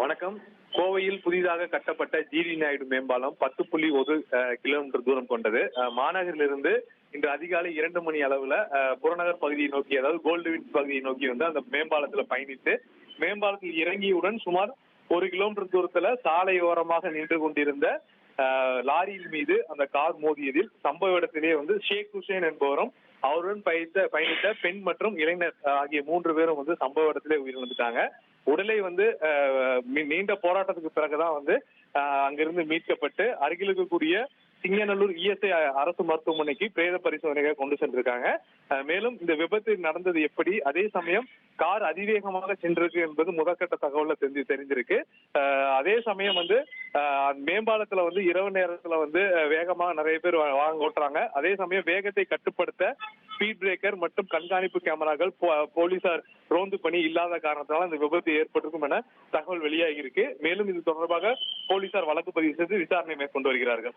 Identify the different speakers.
Speaker 1: வணக்கம். கோவையில் புதிதாக கட்டப்பட்ட ஜிடி நாயுடு மேம்பாலம் 10.1 கிலோமீட்டர் தூரம் கொண்டது. மாநகரிலிருந்து இன்று அதிகாலை 2 மணி அளவுல புறநகர் பகுதியை நோக்கி, அதாவது கோல்டு வின்ஸ் பகுதியை நோக்கி வந்து அந்த மேம்பாலத்துல பயணித்து மேம்பாலத்தில் இறங்கியவுடன் சுமார் 1 கிலோமீட்டர் தூரத்துல சாலையோரமாக நின்று கொண்டிருந்த லாரியின் மீது அந்த கார் மோதியதில் சம்பவ இடத்திலேயே வந்து ஷேக் ஹுசேன் என்பவரும் அவருடன் பயணித்த பெண் மற்றும் இளைஞர் ஆகிய 3 பேரும் வந்து சம்பவ இடத்திலே உயிரிழந்துட்டாங்க. உடலை வந்து நீண்ட போராட்டத்துக்கு பிறகுதான் வந்து அங்கிருந்து மீட்கப்பட்டு அருகில் இருக்கக்கூடிய சிங்கநல்லூர் இஎஸ்ஐ அரசு மருத்துவமனைக்கு பிரேத பரிசோதனைக்காக கொண்டு சென்றிருக்காங்க. மேலும் இந்த விபத்து நடந்தது எப்படி, அதே சமயம் கார் அதிவேகமாக சென்றிருக்கு என்பது முதற்கட்ட தகவல்ல தெரிஞ்சிருக்கு. அதே சமயம் வந்து மேம்பாலத்துல வந்து இரவு நேரத்துல வந்து வேகமாக நிறைய பேர் வாங்க ஓட்டுறாங்க. அதே சமயம் வேகத்தை கட்டுப்படுத்த ஸ்பீட் பிரேக்கர் மற்றும் கண்காணிப்பு கேமராக்கள் போலீசார் ரோந்து பணி இல்லாத காரணத்தால் இந்த விபத்து ஏற்பட்டிருக்கும் என தகவல் வெளியாகி இருக்கு. மேலும் இது தொடர்பாக போலீசார் வழக்கு பதிவு செய்து விசாரணை மேற்கொண்டு வருகிறார்கள்.